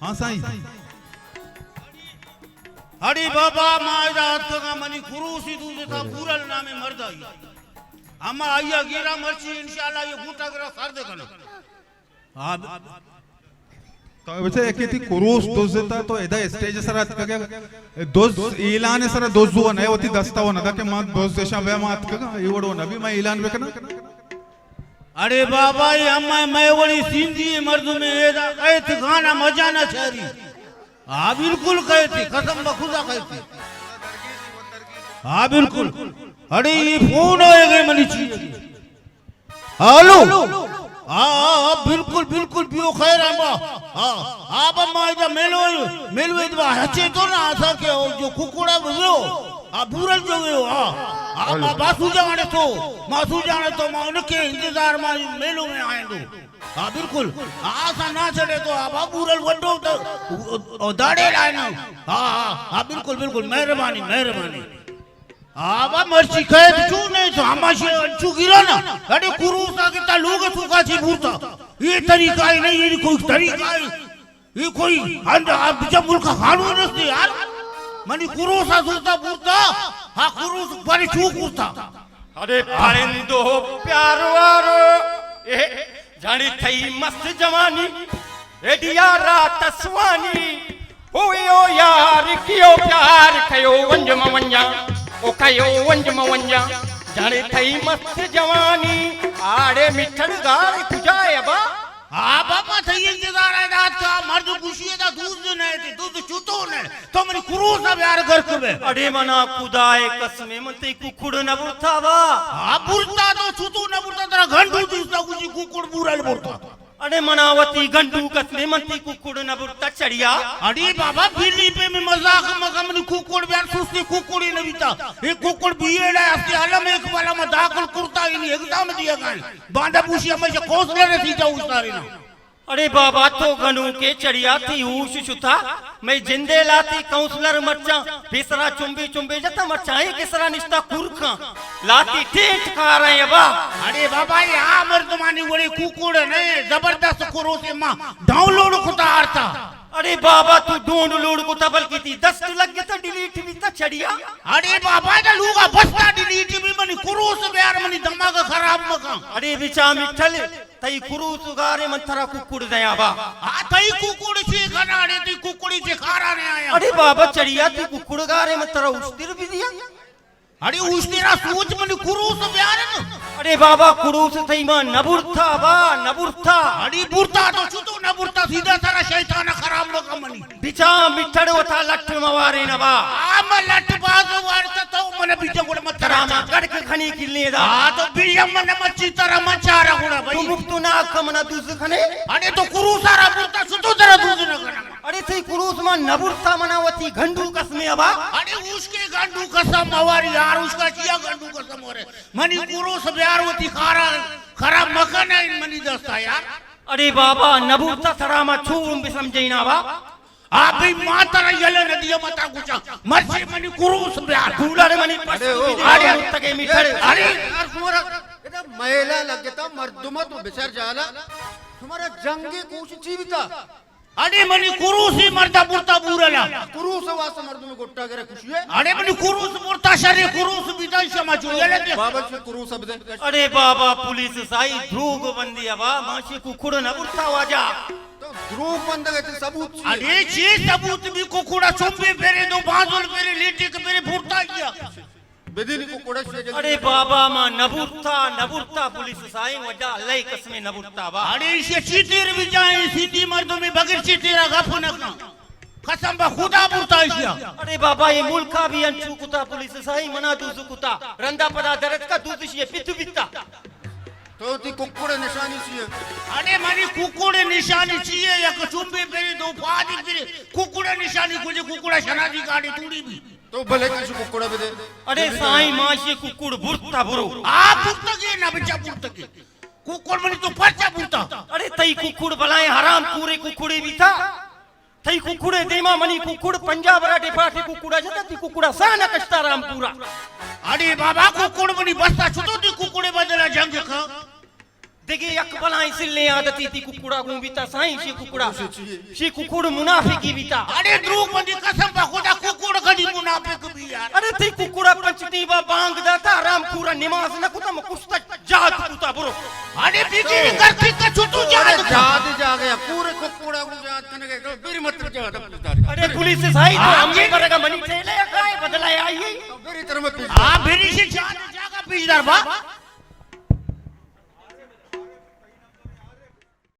हाँ साईं अरे बाबा मायदा तगा मनी खुरूसी दूजे था पूरल नामे मर्दाई अम्मा आया गिरा मर्ची इंशाल्लाह ये बूटा गिरा सर दे कना हां तो बच्चे एकेती कुरूस दोजता तो एदा स्टेज सरात का दोज इलान सर दोजु ने होती दस्ताव न के मा दोज देशा वे मात का इवडो नबी मैं इलान बेकना अरे बाबा ये अम्मा मैं वणी सिंधी मर्द में एदा कहत गाना मजा ना छरी हाँ बिल्कुल कहती कसम बखुदा कहती हाँ बिल्कुल अरे ये फोन होएगा मनी चीज हेलो हाँ बिल्कुल बिल्कुल बियो खैर अम्मा हाँ आप अम्मा इधर मेलो इधर हचे तो ना आसा के जो कुकुड़ा बजो आप बुरल जो गए हो हाँ आप मासू जाने तो मैं उनके इंतजार में मेलो में आए दो हाँ बिल्कुल आसा ना चढ़े तो आप बुरल वड्डो तो दाढ़े लाए ना हाँ हाँ हाँ बिल्कुल बिल्कुल मेहरबानी आप मर्ची कहे तो नहीं तो हमारे चू गिरा ना अरे कुरूसा कितना लोग सुखा ची भूरता ये तरीका ही नहीं ये कोई तरीका है ये कोई आप जब मुल्क खानू नहीं यार मनी कुरूसा सुखता भूरता हाँ कुरूस बड़ी चूक भूरता अरे पारिंदो प्यार वारो जानी थई मस्त जवानी एडिया रात सुवानी होयो यार कियो प्यार कयो वंज मवंजा ओ कयो वंज मवंजा जानी थई मस्त जवानी आड़े मिठड़ गाल कुजाए बा हाँ बाबा थई इंतजार है रात का मर्द खुशी है दूध नहीं थे दूध चुतो ने तो मनी कुरूस अब यार घर कबे अरे मना खुदाए कसमे मनते कुकुड़ न बुरता वा हाँ बुरता तो चुतो न बुरता तेरा घंटू दूसरा कुछ कुकुड़ बुरल बुरता अरे मनावती गंडू कसमे मनती कुकुड़ न बुरता चढ़िया अरे बाबा बिल्ली पे में मजाक मगमनी कुकुड़ बियार सुस्ती कुकुड़ी न बीता ये कुकुड़ बीएड़ा अस्ती आलम एक वाला में दाखिल करता ही नहीं एग्जाम दिया गया बांधा पूछी हमें जो कौशल रही जाऊँ उस तारी ना अरे बाबा तो गनू के चढ़िया थी ऊश शुथा मैं जिंदे लाती काउंसलर मर्चा बेसरा चुंबी चुंबी जता मर्चा है केसरा निष्ठा कुरखा लाती टेट खा रहे हैं बा अरे बाबा ये मर्दमानी बड़ी कुकुड़ ने जबरदस्त करो से माँ डाउनलोड खुदा आरता अरे बाबा तू डाउनलोड को तबल की थी 10 लग गया था डिलीट भी था चढ़िया अरे बाबा ये लूगा बस्ता डिलीट भी मनी कुरूस बेयार मनी दिमाग खराब मका अरे बिचा मिठल तई कुरूस गारे मंथरा कुकुड़ दया बा हाँ तई कुकुड़ से खाना अरे तई कुकुड़ी से खारा ने आया अरे बाबा चढ़िया थी कुकुड़ गारे मंथरा उस्तिर भी दिया अरे उस तेरा सोच मनी कुरूस बेयार है ना अरे बाबा कुरूस थई मां नबुरथा बा नबुरथा अरे बुरता तो छुतो नबुरता सीधा सारा शैतान खराब मका मनी बिचा मिठड़ वथा लठ मवारे न बा आम लठ बाज वारता तो मन बीजे गुड़ मत रामा गड़क खनी किलने दा हाँ तो बीजे मन मच्छी तरह मचारा गुड़ा भाई तू मुक्तो ना खमना दूस खने अरे तो कुरूस सारा बुरता छुतो तेरा दूध न करना अरे थई कुरूस मां नबुरथा मनावती घंडू कसमे अबा अरे उसके गंडू कसम हमारी यार उसका किया गंडू कसम हो रहे मनी कुरूस यार होती खारा खराब मकान है मनी दस्ता यार अरे बाबा नबुरथा थरामा छूम भी समझिना बा आप भी माता यले नदिया माता गुचा मर्ची मनी कुरूस यार दूला रे मनी अरे तके मिठड़ अरे यार तुम्हारा इधर महिला लगता मर्दुमा तो बेचार जाला तुम्हारा जंगे कुछ जीविता अरे मनी कुरूस ही मरता बुरता बुरला कुरूस वास मर्दुमे गोट्टा करे खुशी है अरे मनी कुरूस बुरता शरीर कुरूस विदाई समाचो यले दे बाबा से कुरूस सब दे अरे बाबा पुलिस साई ध्रुव बंदी अबा माशी कुकुड़ न बुरता वाजा तो ध्रुव बंद गए सबूत अरे ये सबूत भी कुकुड़ा चुंबे फेरे दो बाजुल फेरे लीटी के फेरे फुरता किया बेदिनी को कोड़ा से अरे बाबा मां नबुरता पुलिस साई वजा अल्लाह कसमे नबुरता बा अरे इसे चीतेर भी जाए सीधी मर्दों में बगैर चीतेरा गाफो न कसम बा खुदा बुरता इसिया अरे बाबा ये मुल्का भी अंचू कुता पुलिस साई मना दूसु कुता रंदा पदा दरद का दूसरी पितु बिता तो ती कुकुड़े निशानी सी अरे मानी कुकुड़े निशानी चाहिए या चुंबे फेरे दो पादी फेरे कुकुड़े निशानी कुछ कुकुड़ा शनादी गाड़ी तूड़ी भी तो भले किसी कुकुड़ा भी दे अरे साई माशी कुकुड़ बुरता बुरो आप बुरता के ना बच्चा बुरता के कुकुड़ मनी तो पर्चा बुरता अरे तई कुकुड़ बलाए हराम पूरे कुकुड़े भी था तई कुकुड़े देमा मनी कुकुड़ पंजाब राटे पाटे कुकुड़ा जता ती कुकुड़ा साना कष्टा राम पूरा अरे बाबा कुकुड़ मनी बस्ता छुतो ती कुकुड़े बदला जंग का देखिए अकबलाई से ले आदती थी कुकुड़ा गुंबीता साईं शी कुकुड़ा शी कुकुड़ मुनाफिकी बीता अरे द्रुक बंदी कसम पे खुदा कुकुड़ कदी मुनाफिक भी यार अरे थी कुकुड़ा पंचती बा बांग दाता राम पूरा नमाज न कुता मुस्ता जात कुता बुरो अरे बीजी करती का छुटू अरे जाद जात जा गया पूरे कुकुड़ा को जात करने के फिर मत जात पुलिस अरे पुलिस से साईं तो हमने करेगा मनी ठेले काय बदला आई मेरी तरफ में आ भेरी से जाद जागा बीजदार बा